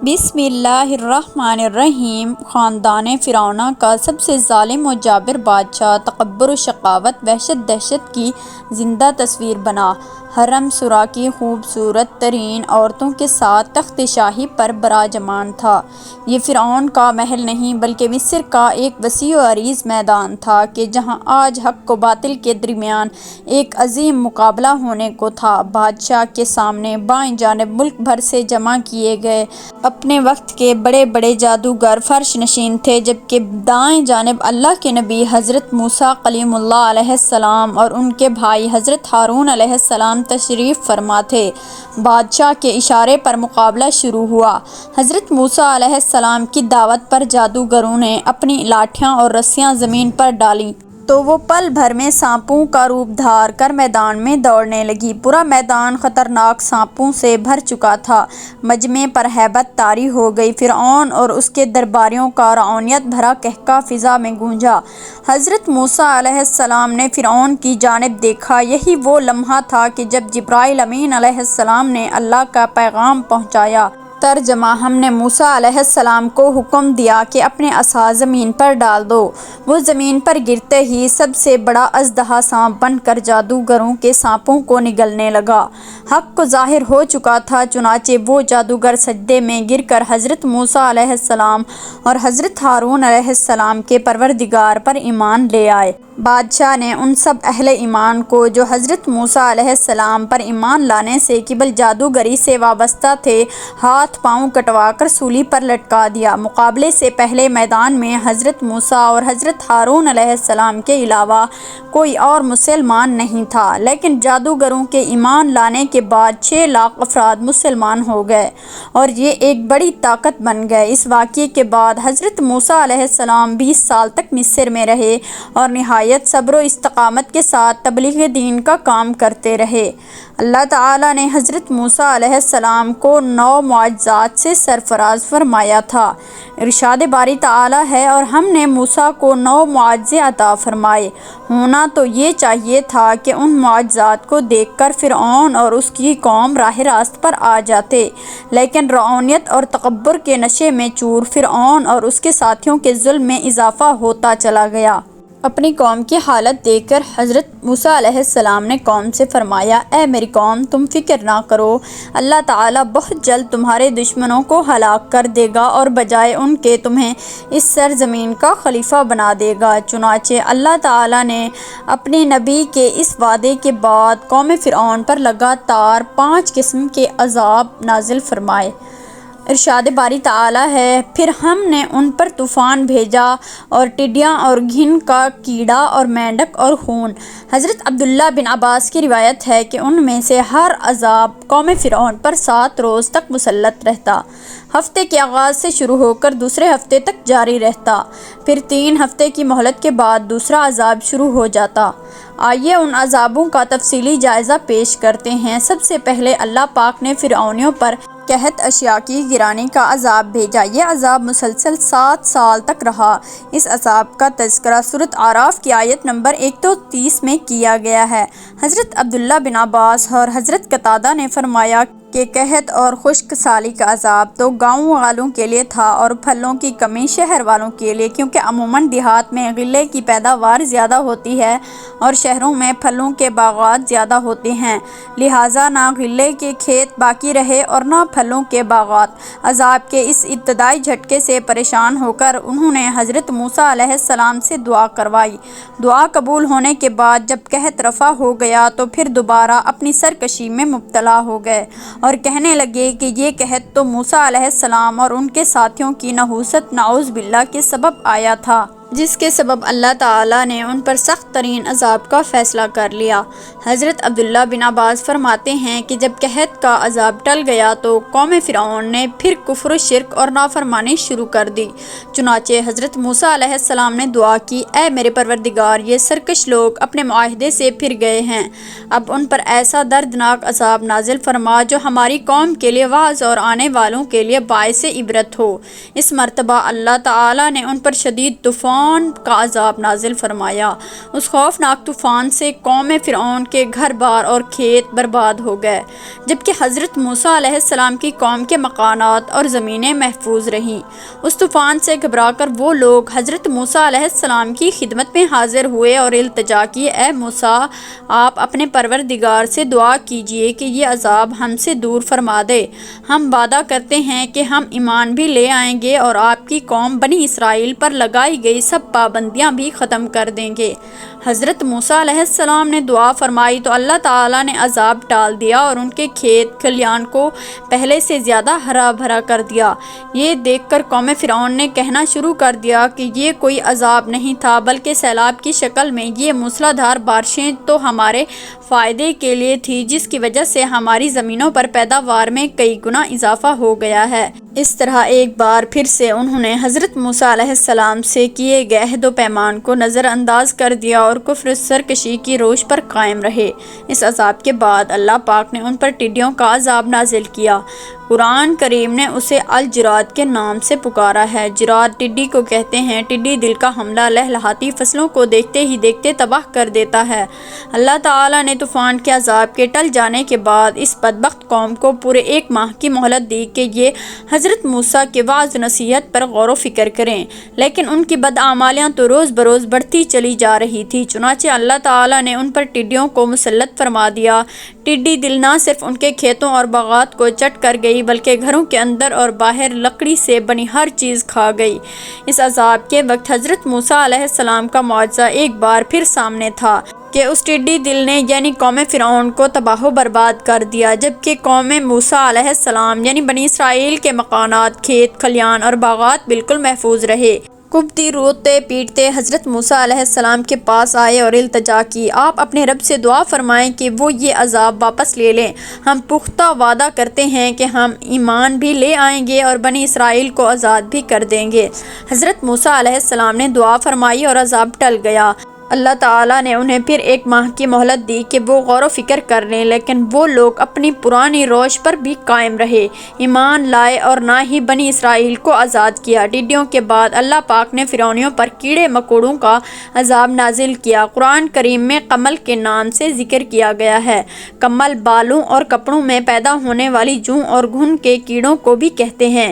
بسم اللہ الرحمن الرحیم۔ خاندان فرعون کا سب سے ظالم و جابر بادشاہ تکبر و شقاوت، وحشت دہشت کی زندہ تصویر بنا حرم سرا کی خوبصورت ترین عورتوں کے ساتھ تخت شاہی پر براجمان تھا۔ یہ فرعون کا محل نہیں بلکہ مصر کا ایک وسیع و عریض میدان تھا کہ جہاں آج حق و باطل کے درمیان ایک عظیم مقابلہ ہونے کو تھا۔ بادشاہ کے سامنے بائیں جانب ملک بھر سے جمع کیے گئے اپنے وقت کے بڑے بڑے جادوگر فرش نشین تھے، جبکہ دائیں جانب اللہ کے نبی حضرت موسیٰ کلیم اللہ علیہ السلام اور ان کے بھائی حضرت ہارون علیہ السلام تشریف فرما تھے۔ بادشاہ کے اشارے پر مقابلہ شروع ہوا۔ حضرت موسیٰ علیہ السلام کی دعوت پر جادوگروں نے اپنی لاٹھیاں اور رسیاں زمین پر ڈالیں تو وہ پل بھر میں سانپوں کا روپ دھار کر میدان میں دوڑنے لگی۔ پورا میدان خطرناک سانپوں سے بھر چکا تھا۔ مجمع پر ہیبت طاری ہو گئی۔ فرعون اور اس کے درباریوں کا رعونیت بھرا قہقہ فضا میں گونجا۔ حضرت موسیٰ علیہ السلام نے فرعون کی جانب دیکھا۔ یہی وہ لمحہ تھا کہ جب جبرائیل امین علیہ السلام نے اللہ کا پیغام پہنچایا۔ ترجمہ: ہم نے موسیٰ علیہ السلام کو حکم دیا کہ اپنے عصا زمین پر ڈال دو۔ وہ زمین پر گرتے ہی سب سے بڑا اژدہا سانپ بن کر جادوگروں کے سانپوں کو نگلنے لگا۔ حق کو ظاہر ہو چکا تھا، چنانچہ وہ جادوگر سجدے میں گر کر حضرت موسیٰ علیہ السلام اور حضرت ہارون علیہ السلام کے پروردگار پر ایمان لے آئے۔ بادشاہ نے ان سب اہل ایمان کو جو حضرت موسیٰ علیہ السلام پر ایمان لانے سے قبل جادوگری سے وابستہ تھے، ہاتھ پاؤں کٹوا کر سولی پر لٹکا دیا۔ مقابلے سے پہلے میدان میں حضرت موسیٰ اور حضرت ہارون علیہ السلام کے علاوہ کوئی اور مسلمان نہیں تھا، لیکن جادوگروں کے ایمان لانے کے بعد 6 لاکھ افراد مسلمان ہو گئے اور یہ ایک بڑی طاقت بن گئے۔ اس واقعے کے بعد حضرت موسیٰ علیہ السلام 20 سال تک مصر میں رہے اور نہایت صبر و استقامت کے ساتھ تبلیغ دین کا کام کرتے رہے۔ اللہ تعالیٰ نے حضرت موسیٰ علیہ السلام کو 9 معجزات سے سرفراز فرمایا تھا۔ ارشاد باری تعالیٰ ہے: اور ہم نے موسیٰ کو 9 معجزے عطا فرمائے۔ ہونا تو یہ چاہیے تھا کہ ان معجزات کو دیکھ کر فرعون اور اس کی قوم راہ راست پر آ جاتے، لیکن رعونیت اور تکبر کے نشے میں چور فرعون اور اس کے ساتھیوں کے ظلم میں اضافہ ہوتا چلا گیا۔ اپنی قوم کی حالت دیکھ کر حضرت موسیٰ علیہ السلام نے قوم سے فرمایا: اے میری قوم، تم فکر نہ کرو، اللہ تعالیٰ بہت جلد تمہارے دشمنوں کو ہلاک کر دے گا اور بجائے ان کے تمہیں اس سرزمین کا خلیفہ بنا دے گا۔ چنانچہ اللہ تعالیٰ نے اپنے نبی کے اس وعدے کے بعد قوم فرعون پر لگاتار 5 قسم کے عذاب نازل فرمائے۔ ارشاد باری تعالیٰ ہے: پھر ہم نے ان پر طوفان بھیجا اور ٹڈیاں اور گھن کا کیڑا اور مینڈک اور خون۔ حضرت عبداللہ بن عباس کی روایت ہے کہ ان میں سے ہر عذاب قوم فرعون پر 7 روز تک مسلط رہتا۔ ہفتے کے آغاز سے شروع ہو کر دوسرے ہفتے تک جاری رہتا، پھر 3 ہفتے کی مہلت کے بعد دوسرا عذاب شروع ہو جاتا۔ آئیے ان عذابوں کا تفصیلی جائزہ پیش کرتے ہیں۔ سب سے پہلے اللہ پاک نے فرعونیوں پر قحط اشیاء کی گرانی کا عذاب بھیجا۔ یہ عذاب مسلسل 7 سال تک رہا۔ اس عذاب کا تذکرہ سورۃ اعراف کی آیت نمبر 130 میں کیا گیا ہے۔ حضرت عبداللہ بن عباس اور حضرت قتادہ نے فرمایا کہ قحط اور خشک سالی کا عذاب تو گاؤں والوں کے لیے تھا اور پھلوں کی کمی شہر والوں کے لیے، کیونکہ عموماً دیہات میں غلے کی پیداوار زیادہ ہوتی ہے اور شہروں میں پھلوں کے باغات زیادہ ہوتے ہیں، لہٰذا نہ غلے کے کھیت باقی رہے اور نہ پھلوں کے باغات۔ عذاب کے اس ابتدائی جھٹکے سے پریشان ہو کر انہوں نے حضرت موسیٰ علیہ السلام سے دعا کروائی۔ دعا قبول ہونے کے بعد جب قحط رفع ہو گیا تو پھر دوبارہ اپنی سرکشی میں مبتلا ہو گئے اور کہنے لگے کہ یہ قحط تو موسیٰ علیہ السلام اور ان کے ساتھیوں کی نحوست نعوذ باللہ کے سبب آیا تھا، جس کے سبب اللہ تعالیٰ نے ان پر سخت ترین عذاب کا فیصلہ کر لیا۔ حضرت عبداللہ بن عباس فرماتے ہیں کہ جب قحط کا عذاب ٹل گیا تو قوم فرعون نے پھر کفر و شرک اور نافرمانی شروع کر دی۔ چنانچہ حضرت موسیٰ علیہ السلام نے دعا کی: اے میرے پروردگار، یہ سرکش لوگ اپنے معاہدے سے پھر گئے ہیں، اب ان پر ایسا دردناک عذاب نازل فرما جو ہماری قوم کے لیے واعظ اور آنے والوں کے لیے باعث عبرت ہو۔ اس مرتبہ اللہ تعالیٰ نے ان پر شدید طوفان طوفان کا عذاب نازل فرمایا۔ اس خوفناک طوفان سے قوم فرعون کے گھر بار اور کھیت برباد ہو گئے، جبکہ حضرت موسیٰ علیہ السلام کی قوم کے مکانات اور زمینیں محفوظ رہیں۔ اس طوفان سے گھبرا کر وہ لوگ حضرت موسیٰ علیہ السلام کی خدمت میں حاضر ہوئے اور التجا کی، اے موسیٰ، آپ اپنے پروردگار سے دعا کیجئے کہ یہ عذاب ہم سے دور فرما دے۔ ہم وعدہ کرتے ہیں کہ ہم ایمان بھی لے آئیں گے اور آپ کی قوم بنی اسرائیل پر لگائی گئی سب پابندیاں بھی ختم کر دیں گے۔ حضرت موسیٰ علیہ السلام نے دعا فرمائی تو اللہ تعالیٰ نے عذاب ٹال دیا اور ان کے کھیت کھلیان کو پہلے سے زیادہ ہرا بھرا کر دیا۔ یہ دیکھ کر قوم فرعون نے کہنا شروع کر دیا کہ یہ کوئی عذاب نہیں تھا بلکہ سیلاب کی شکل میں یہ موسلا دھار بارشیں تو ہمارے فائدے کے لیے تھی، جس کی وجہ سے ہماری زمینوں پر پیداوار میں کئی گنا اضافہ ہو گیا ہے۔ اس طرح ایک بار پھر سے انہوں نے حضرت موسیٰ علیہ السلام سے کیے گئے عہد و پیمان کو نظر انداز کر دیا اور کفر سرکشی کی روش پر قائم رہے۔ اس عذاب کے بعد اللہ پاک نے ان پر ٹڈیوں کا عذاب نازل کیا۔ قرآن کریم نے اسے الجراد کے نام سے پکارا ہے۔ جراد ٹڈی کو کہتے ہیں۔ ٹڈی دل کا حملہ لہلہاتی فصلوں کو دیکھتے ہی دیکھتے تباہ کر دیتا ہے۔ اللہ تعالیٰ نے طوفان کے عذاب کے ٹل جانے کے بعد اس بدبخت قوم کو پورے 1 ماہ کی مہلت دی کہ یہ حضرت موسیٰ کے وعظ و نصیحت پر غور و فکر کریں، لیکن ان کی بدعمالیاں تو روز بروز بڑھتی چلی جا رہی تھی۔ چنانچہ اللہ تعالیٰ نے ان پر ٹڈیوں کو مسلط فرما دیا۔ ٹڈی دل نہ صرف ان کے کھیتوں اور باغات کو چٹ کر گئی بلکہ گھروں کے اندر اور باہر لکڑی سے بنی ہر چیز کھا گئی۔ اس عذاب کے وقت حضرت موسیٰ علیہ السلام کا معجزہ ایک بار پھر سامنے تھا کہ اس ٹڈی دل نے یعنی قوم فرعون کو تباہ و برباد کر دیا، جبکہ قوم موسیٰ علیہ السلام یعنی بنی اسرائیل کے مکانات، کھیت کھلیان اور باغات بالکل محفوظ رہے۔ کبتی روتے پیٹتے حضرت موسیٰ علیہ السلام کے پاس آئے اور التجا کی، آپ اپنے رب سے دعا فرمائیں کہ وہ یہ عذاب واپس لے لیں۔ ہم پختہ وعدہ کرتے ہیں کہ ہم ایمان بھی لے آئیں گے اور بنی اسرائیل کو آزاد بھی کر دیں گے۔ حضرت موسیٰ علیہ السلام نے دعا فرمائی اور عذاب ٹل گیا۔ اللہ تعالیٰ نے انہیں پھر 1 ماہ کی مہلت دی کہ وہ غور و فکر کر لیں، لیکن وہ لوگ اپنی پرانی روش پر بھی قائم رہے، ایمان لائے اور نہ ہی بنی اسرائیل کو آزاد کیا۔ ٹڈیوں کے بعد اللہ پاک نے فرعونیوں پر کیڑے مکوڑوں کا عذاب نازل کیا۔ قرآن کریم میں قمل کے نام سے ذکر کیا گیا ہے۔ قمل بالوں اور کپڑوں میں پیدا ہونے والی جوں اور گھن کے کیڑوں کو بھی کہتے ہیں۔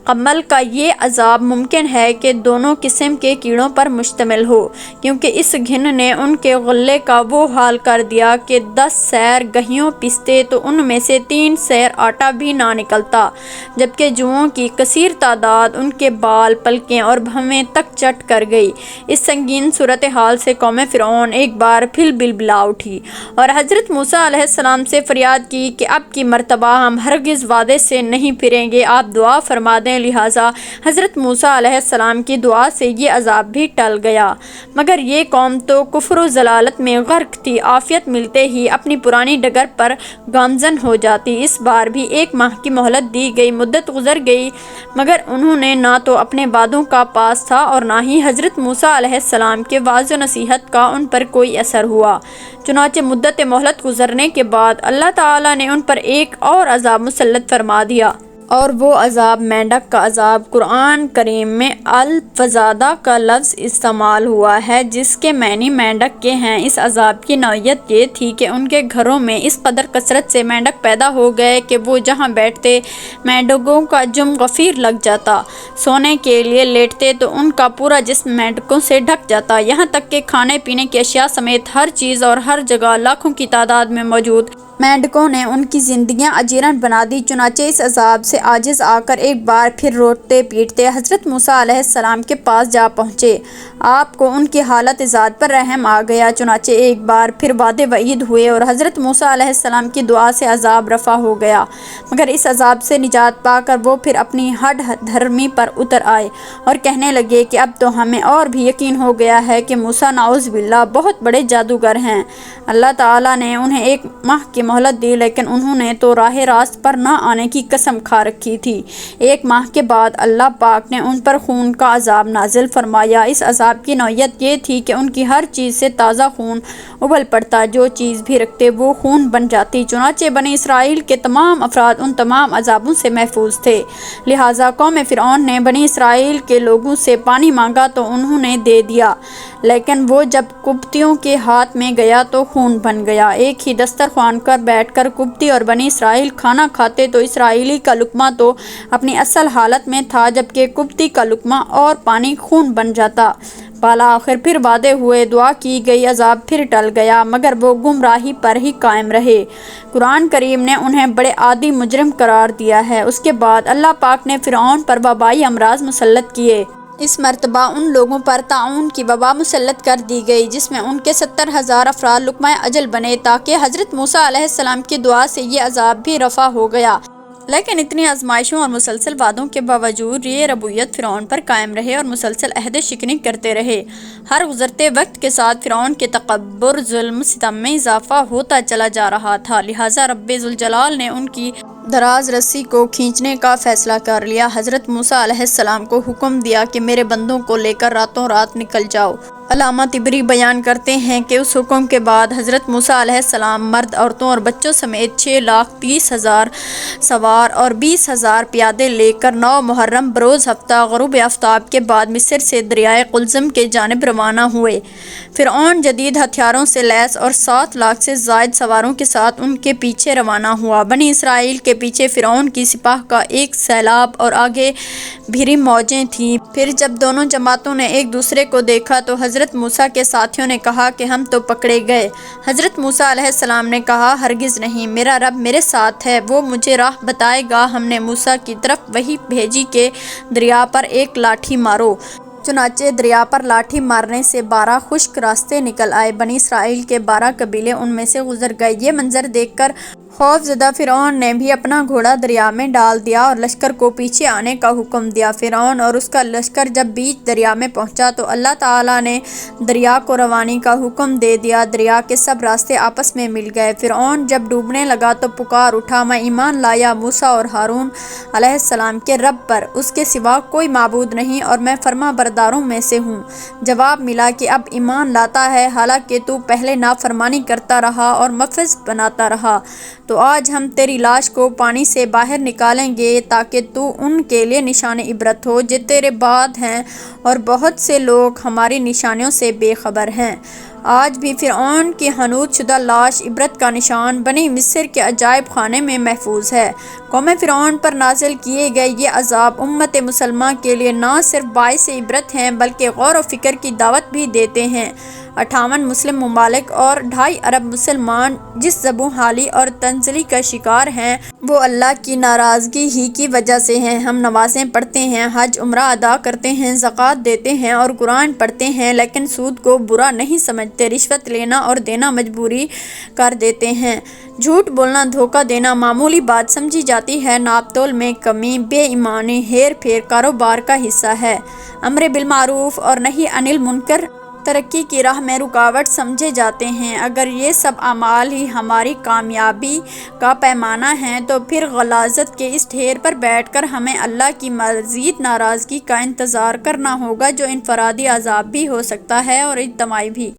قمل کا یہ عذاب ممکن ہے کہ دونوں قسم کے کیڑوں پر مشتمل ہو، کیونکہ اس گھن نے ان کے غلے کا وہ حال کر دیا کہ 10 سیر گہیوں پیستے تو ان میں سے 3 سیر آٹا بھی نہ نکلتا، جبکہ جوؤں کی کثیر تعداد ان کے بال، پلکیں اور بھویں تک چٹ کر گئی۔ اس سنگین صورتحال سے قوم فرعون ایک بار پھر بلبلا اٹھی اور حضرت موسیٰ علیہ السلام سے فریاد کی کہ اب کی مرتبہ ہم ہرگز وعدے سے نہیں پھریں گے، آپ دعا فرما دیں۔ لہٰذا حضرت موسیٰ علیہ السلام کی دعا سے یہ عذاب بھی ٹل گیا، مگر یہ قوم تو کفر و ضلالت میں غرق تھی، عافیت ملتے ہی اپنی پرانی ڈگر پر گامزن ہو جاتی۔ اس بار بھی 1 ماہ کی مہلت دی گئی، مدت گزر گئی، مگر انہوں نے نہ تو اپنے وعدوں کا پاس تھا اور نہ ہی حضرت موسیٰ علیہ السلام کے وعظ و نصیحت کا ان پر کوئی اثر ہوا۔ چنانچہ مدت مہلت گزرنے کے بعد اللہ تعالیٰ نے ان پر ایک اور عذاب مسلط فرما دیا، اور وہ عذاب مینڈک کا عذاب۔ قرآن کریم میں الفزادہ کا لفظ استعمال ہوا ہے جس کے معنی مینڈک کے ہیں۔ اس عذاب کی نوعیت یہ تھی کہ ان کے گھروں میں اس قدر کثرت سے مینڈک پیدا ہو گئے کہ وہ جہاں بیٹھتے مینڈکوں کا جم غفیر لگ جاتا، سونے کے لیے لیٹتے تو ان کا پورا جسم مینڈکوں سے ڈھک جاتا، یہاں تک کہ کھانے پینے کی اشیاء سمیت ہر چیز اور ہر جگہ لاکھوں کی تعداد میں موجود مینڈکوں نے ان کی زندگیاں اجیرن بنا دی۔ چنانچہ اس عذاب سے عاجز آ کر ایک بار پھر روتے پیٹتے حضرت موسیٰ علیہ السلام کے پاس جا پہنچے۔ آپ کو ان کی حالت ذات پر رحم آ گیا، چنانچہ ایک بار پھر وعد وعید ہوئے اور حضرت موسیٰ علیہ السلام کی دعا سے عذاب رفع ہو گیا، مگر اس عذاب سے نجات پا کر وہ پھر اپنی ہڈ دھرمی پر اتر آئے اور کہنے لگے کہ اب تو ہمیں اور بھی یقین ہو گیا ہے کہ موسیٰ نعوذ باللہ بہت بڑے جادوگر ہیں۔ اللہ تعالیٰ نے انہیں 1 ماہ کی کی مہلت دی، لیکن انہوں نے تو راہ راست پر نہ آنے کی قسم کھا رکھی تھی۔ 1 ماہ کے بعد اللہ پاک نے ان پر خون کا عذاب نازل فرمایا۔ اس عذاب کی نوعیت یہ تھی کہ ان کی ہر چیز سے تازہ خون ابل پڑتا، جو چیز بھی رکھتے وہ خون بن جاتی۔ چنانچہ بنی اسرائیل کے تمام افراد ان تمام عذابوں سے محفوظ تھے۔ لہٰذا قوم فرعون نے بنی اسرائیل کے لوگوں سے پانی مانگا تو انہوں نے دے دیا، لیکن وہ جب قبطیوں کے ہاتھ میں گیا تو خون بن گیا۔ ایک ہی دسترخوان پر بیٹھ کر قبطی اور بنی اسرائیل کھانا کھاتے تو اسرائیلی کا لقمہ تو اپنی اصل حالت میں تھا، جبکہ قبطی کا لقمہ اور پانی خون بن جاتا۔ بالآخر پھر وعدے ہوئے دعا کی گئی عذاب پھر ٹل گیا، مگر وہ گمراہی پر ہی قائم رہے۔ قرآن کریم نے انہیں بڑے عادی مجرم قرار دیا ہے۔ اس کے بعد اللہ پاک نے فرعون پر وبائی امراض مسلط کیے۔ اس مرتبہ ان لوگوں پر طاعون کی وبا مسلط کر دی گئی، جس میں ان کے 70,000 افراد لقمہ اجل بنے، تاکہ حضرت موسیٰ علیہ السلام کی دعا سے یہ عذاب بھی رفع ہو گیا۔ لیکن اتنی آزمائشوں اور مسلسل وعدوں کے باوجود یہ ربوبیت فرعون پر قائم رہے اور مسلسل عہد شکنی کرتے رہے۔ ہر گزرتے وقت کے ساتھ فرعون کے تکبر، ظلم، ستم میں اضافہ ہوتا چلا جا رہا تھا، لہٰذا رب ذوالجلال نے ان کی دراز رسی کو کھینچنے کا فیصلہ کر لیا۔ حضرت موسیٰ علیہ السلام کو حکم دیا کہ میرے بندوں کو لے کر راتوں رات نکل جاؤ۔ علامہ طبری بیان کرتے ہیں کہ اس حکم کے بعد حضرت موسیٰ علیہ السلام مرد، عورتوں اور بچوں سمیت 6,30,000 سوار اور 20,000 پیادے لے کر 9 محرم بروز ہفتہ غروب آفتاب کے بعد مصر سے دریائے قلزم کے جانب روانہ ہوئے۔ فرعون جدید ہتھیاروں سے لیس اور 7 لاکھ سے زائد سواروں کے ساتھ ان کے پیچھے روانہ ہوا۔ بنی اسرائیل کے پیچھے فرعون کی سپاہ کا ایک سیلاب اور آگے بھری موجیں تھیں۔ پھر جب دونوں جماعتوں نے ایک دوسرے کو دیکھا تو حضرت موسیٰ کے ساتھیوں نے کہا کہ ہم تو پکڑے گئے۔ حضرت موسیٰ علیہ السلام نے کہا ہرگز نہیں، میرا رب میرے ساتھ ہے، وہ مجھے راہ بتائے گا۔ ہم نے موسیٰ کی طرف وحی بھیجی کہ دریا پر ایک لاٹھی مارو۔ چنانچہ دریا پر لاٹھی مارنے سے 12 خشک راستے نکل آئے۔ بنی اسرائیل کے 12 قبیلے ان میں سے گزر گئے۔ یہ منظر دیکھ کر خوف زدہ فرعون نے بھی اپنا گھوڑا دریا میں ڈال دیا اور لشکر کو پیچھے آنے کا حکم دیا۔ فرعون اور اس کا لشکر جب بیچ دریا میں پہنچا تو اللہ تعالیٰ نے دریا کو روانی کا حکم دے دیا۔ دریا کے سب راستے آپس میں مل گئے۔ فرعون جب ڈوبنے لگا تو پکار اٹھا، میں ایمان لایا موسیٰ اور ہارون علیہ السلام کے رب پر، اس کے سوا کوئی معبود نہیں اور میں فرما برداروں میں سے ہوں۔ جواب ملا کہ اب ایمان لاتا ہے، حالانکہ تو پہلے نافرمانی کرتا رہا اور مفز بناتا رہا، تو آج ہم تیری لاش کو پانی سے باہر نکالیں گے تاکہ تو ان کے لیے نشان عبرت ہو جو تیرے بعد ہیں، اور بہت سے لوگ ہماری نشانیوں سے بے خبر ہیں۔ آج بھی فرعون کی حنوط شدہ لاش عبرت کا نشان بنی مصر کے عجائب خانے میں محفوظ ہے۔ قوم فرعون پر نازل کیے گئے یہ عذاب امت مسلمہ کے لیے نہ صرف باعث عبرت ہیں بلکہ غور و فکر کی دعوت بھی دیتے ہیں۔ 58 مسلم ممالک اور 2.5 ارب مسلمان جس زبوں حالی اور تنزلی کا شکار ہیں وہ اللہ کی ناراضگی ہی کی وجہ سے ہیں۔ ہم نمازیں پڑھتے ہیں، حج عمرہ ادا کرتے ہیں، زکوٰۃ دیتے ہیں اور قرآن پڑھتے ہیں، لیکن سود کو برا نہیں سمجھتے، رشوت لینا اور دینا مجبوری کر دیتے ہیں، جھوٹ بولنا، دھوکہ دینا معمولی بات سمجھی جاتی ہے، ناپ تول میں کمی، بے ایمانی، ہیر پھیر کاروبار کا حصہ ہے، امر بالمعروف اور نہی عن المنکر ترقی کی راہ میں رکاوٹ سمجھے جاتے ہیں۔ اگر یہ سب اعمال ہی ہماری کامیابی کا پیمانہ ہیں تو پھر غلاظت کے اس ڈھیر پر بیٹھ کر ہمیں اللہ کی مزید ناراضگی کا انتظار کرنا ہوگا جو انفرادی عذاب بھی ہو سکتا ہے اور اجتماعی بھی۔